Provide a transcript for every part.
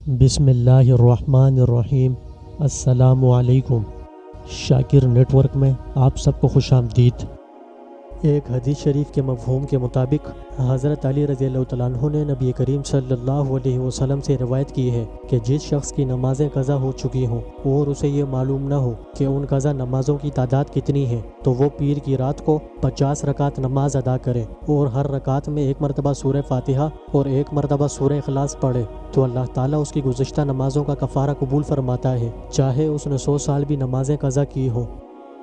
بسم اللہ الرحمن الرحیم۔ السلام علیکم۔ شاکر نیٹ ورک میں آپ سب کو خوش آمدید۔ ایک حدیث شریف کے مفہوم کے مطابق حضرت علی رضی اللہ تعالیٰ عنہ نے نبی کریم صلی اللہ علیہ وسلم سے روایت کی ہے کہ جس شخص کی نمازیں قضا ہو چکی ہوں اور اسے یہ معلوم نہ ہو کہ ان قضا نمازوں کی تعداد کتنی ہے تو وہ پیر کی رات کو 50 رکعت نماز ادا کرے اور ہر رکعت میں ایک مرتبہ سورہ فاتحہ اور ایک مرتبہ سورہ اخلاص پڑھے تو اللہ تعالیٰ اس کی گزشتہ نمازوں کا کفارہ قبول فرماتا ہے، چاہے اس نے 100 سال بھی نمازیں قضا کی ہوں۔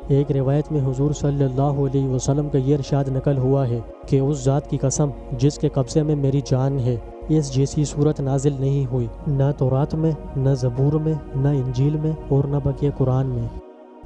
ایک روایت میں حضور صلی اللہ علیہ وسلم کا یہ ارشاد نقل ہوا ہے کہ اس ذات کی قسم جس کے قبضے میں میری جان ہے، اس جیسی صورت نازل نہیں ہوئی، نہ تورات میں، نہ زبور میں، نہ انجیل میں اور نہ بقیہ قرآن میں۔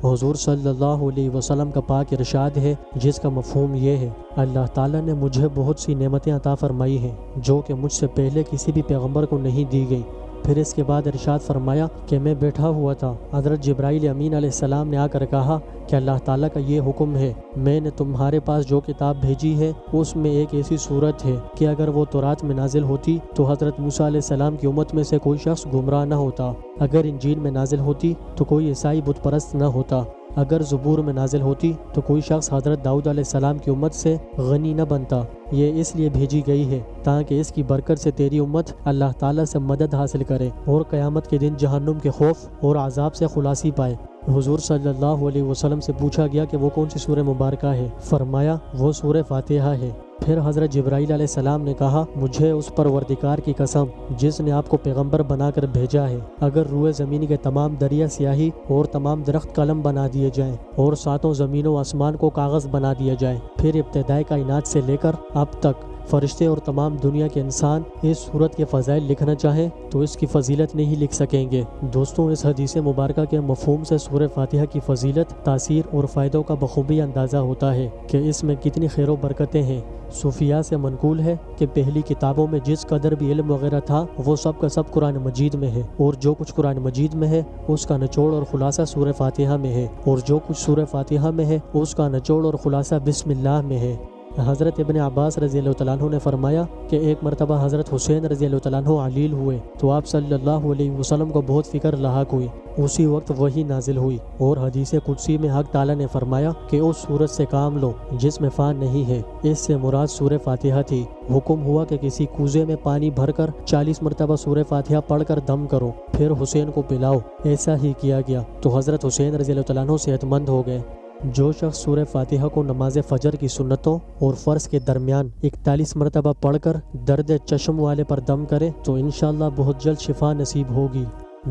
حضور صلی اللہ علیہ وسلم کا پاک ارشاد ہے جس کا مفہوم یہ ہے، اللہ تعالیٰ نے مجھے بہت سی نعمتیں عطا فرمائی ہیں جو کہ مجھ سے پہلے کسی بھی پیغمبر کو نہیں دی گئی۔ پھر اس کے بعد ارشاد فرمایا کہ میں بیٹھا ہوا تھا، حضرت جبرائیل امین علیہ السلام نے آ کر کہا کہ اللہ تعالیٰ کا یہ حکم ہے، میں نے تمہارے پاس جو کتاب بھیجی ہے اس میں ایک ایسی صورت ہے کہ اگر وہ تورات میں نازل ہوتی تو حضرت موسیٰ علیہ السلام کی امت میں سے کوئی شخص گمراہ نہ ہوتا، اگر انجیل میں نازل ہوتی تو کوئی عیسائی بت پرست نہ ہوتا، اگر زبور میں نازل ہوتی تو کوئی شخص حضرت داؤد علیہ السلام کی امت سے غنی نہ بنتا۔ یہ اس لیے بھیجی گئی ہے تاکہ اس کی برکت سے تیری امت اللہ تعالیٰ سے مدد حاصل کرے اور قیامت کے دن جہنم کے خوف اور عذاب سے خلاصی پائے۔ حضور صلی اللہ علیہ وسلم سے پوچھا گیا کہ وہ کون سی سورہ مبارکہ ہے، فرمایا وہ سورہ فاتحہ ہے۔ پھر حضرت جبرائیل علیہ السلام نے کہا، مجھے اس پروردگار کی قسم جس نے آپ کو پیغمبر بنا کر بھیجا ہے، اگر روئے زمین کے تمام دریا سیاہی اور تمام درخت قلم بنا دیے جائیں اور 7 زمین و آسمان کو کاغذ بنا دیا جائے، پھر ابتدائی کائنات سے لے کر اب تک فرشتے اور تمام دنیا کے انسان اس صورت کے فضائل لکھنا چاہیں تو اس کی فضیلت نہیں لکھ سکیں گے۔ دوستوں، اس حدیث مبارکہ کے مفہوم سے سورہ فاتحہ کی فضیلت، تاثیر اور فائدوں کا بخوبی اندازہ ہوتا ہے کہ اس میں کتنی خیر و برکتیں ہیں۔ صوفیاء سے منقول ہے کہ پہلی کتابوں میں جس قدر بھی علم وغیرہ تھا وہ سب کا سب قرآن مجید میں ہے، اور جو کچھ قرآن مجید میں ہے اس کا نچوڑ اور خلاصہ سورہ فاتحہ میں ہے، اور جو کچھ سورہ فاتحہ میں ہے اس کا نچوڑ اور خلاصہ بسم اللہ میں ہے۔ حضرت ابن عباس رضی اللہ تعالیٰ عنہ نے فرمایا کہ ایک مرتبہ حضرت حسین رضی اللہ تعالیٰ عنہ علیل ہوئے تو آپ صلی اللہ علیہ وسلم کو بہت فکر لاحق ہوئی، اسی وقت وحی نازل ہوئی اور حدیث قدسی میں حق تعالیٰ نے فرمایا کہ اس سورت سے کام لو جس میں فان نہیں ہے، اس سے مراد سورہ فاتحہ تھی۔ حکم ہوا کہ کسی کوزے میں پانی بھر کر 40 مرتبہ سورہ فاتحہ پڑھ کر دم کرو، پھر حسین کو پلاؤ۔ ایسا ہی کیا گیا تو حضرت حسین رضی اللہ تعالیٰ عنہ صحت مند ہو گئے۔ جو شخص سورہ فاتحہ کو نماز فجر کی سنتوں اور فرض کے درمیان 41 مرتبہ پڑھ کر درد چشم والے پر دم کرے تو انشاءاللہ بہت جلد شفا نصیب ہوگی۔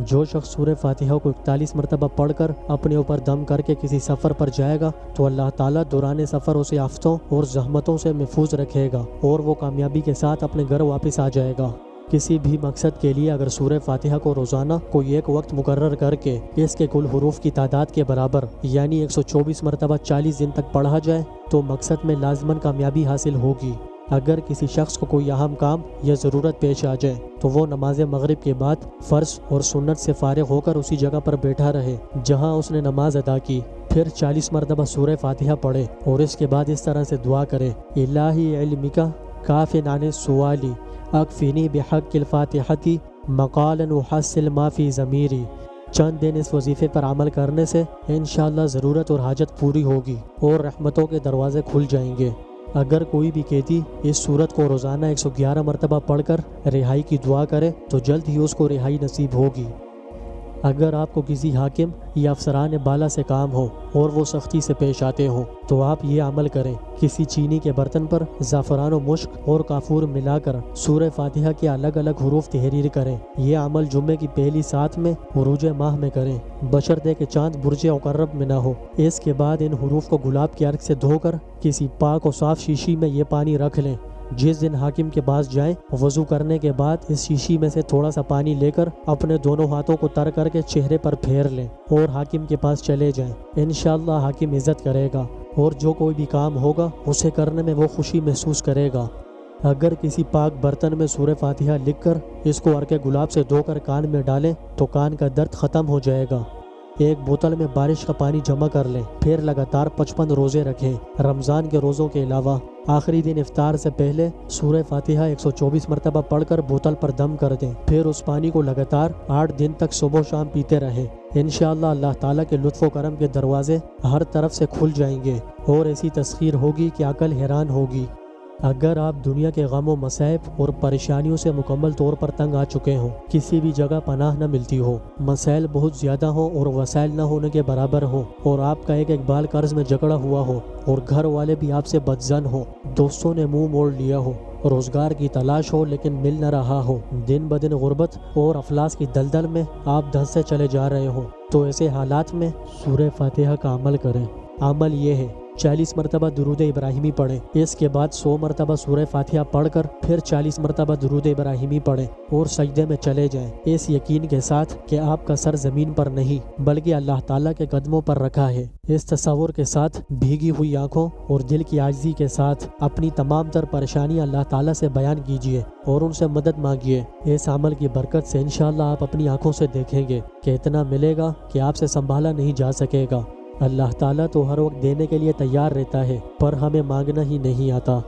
جو شخص سورہ فاتحہ کو 41 مرتبہ پڑھ کر اپنے اوپر دم کر کے کسی سفر پر جائے گا تو اللہ تعالیٰ دوران سفر اسے آفتوں اور زحمتوں سے محفوظ رکھے گا اور وہ کامیابی کے ساتھ اپنے گھر واپس آ جائے گا۔ کسی بھی مقصد کے لیے اگر سورہ فاتحہ کو روزانہ کوئی ایک وقت مقرر کر کے اس کے کل حروف کی تعداد کے برابر یعنی 124 مرتبہ 40 دن تک پڑھا جائے تو مقصد میں لازماً کامیابی حاصل ہوگی۔ اگر کسی شخص کو کوئی اہم کام یا ضرورت پیش آ جائے تو وہ نماز مغرب کے بعد فرض اور سنت سے فارغ ہو کر اسی جگہ پر بیٹھا رہے جہاں اس نے نماز ادا کی، پھر 40 مرتبہ سورہ فاتحہ پڑھے اور اس کے بعد اس طرح سے دعا کرے، الہی علمک کافٍ عن السؤال اکفنی بحق الفاتحۃ مقالا احصل ما فی ضمیری۔ چند دن اس وظیفے پر عمل کرنے سے انشاءاللہ ضرورت اور حاجت پوری ہوگی اور رحمتوں کے دروازے کھل جائیں گے۔ اگر کوئی بھی قیدی اس صورت کو روزانہ 111 مرتبہ پڑھ کر رہائی کی دعا کرے تو جلد ہی اس کو رہائی نصیب ہوگی۔ اگر آپ کو کسی حاکم یا افسران بالا سے کام ہو اور وہ سختی سے پیش آتے ہوں تو آپ یہ عمل کریں، کسی چینی کے برتن پر زعفران و مشک اور کافور ملا کر سورہ فاتحہ کے الگ الگ حروف تحریر کریں۔ یہ عمل جمعے کی پہلی سات میں عروج ماہ میں کریں، بشرطے کہ چاند برج عقرب میں نہ ہو۔ اس کے بعد ان حروف کو گلاب کے عرق سے دھو کر کسی پاک و صاف شیشی میں یہ پانی رکھ لیں۔ جس دن حاکم کے پاس جائیں وضو کرنے کے بعد اس شیشی میں سے تھوڑا سا پانی لے کر اپنے دونوں ہاتھوں کو تر کر کے چہرے پر پھیر لیں اور حاکم کے پاس چلے جائیں۔ انشاءاللہ حاکم عزت کرے گا اور جو کوئی بھی کام ہوگا اسے کرنے میں وہ خوشی محسوس کرے گا۔ اگر کسی پاک برتن میں سورہ فاتحہ لکھ کر اس کو عرق گلاب سے دھو کر کان میں ڈالیں تو کان کا درد ختم ہو جائے گا۔ ایک بوتل میں بارش کا پانی جمع کر لیں، پھر لگاتار 55 روزے رکھیں۔ رمضان کے روزوں کے علاوہ آخری دن افطار سے پہلے سورہ فاتحہ 124 مرتبہ پڑھ کر بوتل پر دم کر دیں، پھر اس پانی کو لگاتار 8 دن تک صبح و شام پیتے رہیں۔ انشاءاللہ اللہ تعالیٰ کے لطف و کرم کے دروازے ہر طرف سے کھل جائیں گے اور ایسی تسخیر ہوگی کہ عقل حیران ہوگی۔ اگر آپ دنیا کے غم و مصائب اور پریشانیوں سے مکمل طور پر تنگ آ چکے ہوں، کسی بھی جگہ پناہ نہ ملتی ہو، مسائل بہت زیادہ ہوں اور وسائل نہ ہونے کے برابر ہوں، اور آپ کا ایک بال قرض میں جکڑا ہوا ہو اور گھر والے بھی آپ سے بدظن ہوں، دوستوں نے منہ موڑ لیا ہو، روزگار کی تلاش ہو لیکن مل نہ رہا ہو، دن بدن غربت اور افلاس کی دلدل میں آپ دھنسے چلے جا رہے ہوں، تو ایسے حالات میں سورہ فاتحہ کا عمل کریں۔ عمل یہ ہے 40 مرتبہ درود ابراہیمی پڑھیں، اس کے بعد 100 مرتبہ سورہ فاتحہ پڑھ کر پھر 40 مرتبہ درود ابراہیمی پڑھیں اور سجدے میں چلے جائیں، اس یقین کے ساتھ کہ آپ کا سر زمین پر نہیں بلکہ اللہ تعالیٰ کے قدموں پر رکھا ہے۔ اس تصور کے ساتھ بھیگی ہوئی آنکھوں اور دل کی عاجزی کے ساتھ اپنی تمام تر پریشانیاں اللہ تعالیٰ سے بیان کیجیے اور ان سے مدد مانگیے۔ اس عمل کی برکت سے انشاءاللہ آپ اپنی آنکھوں سے دیکھیں گے کہ اتنا ملے گا کہ آپ سے سنبھالا نہیں جا سکے گا۔ اللہ تعالیٰ تو ہر وقت دینے کے لیے تیار رہتا ہے، پر ہمیں مانگنا ہی نہیں آتا۔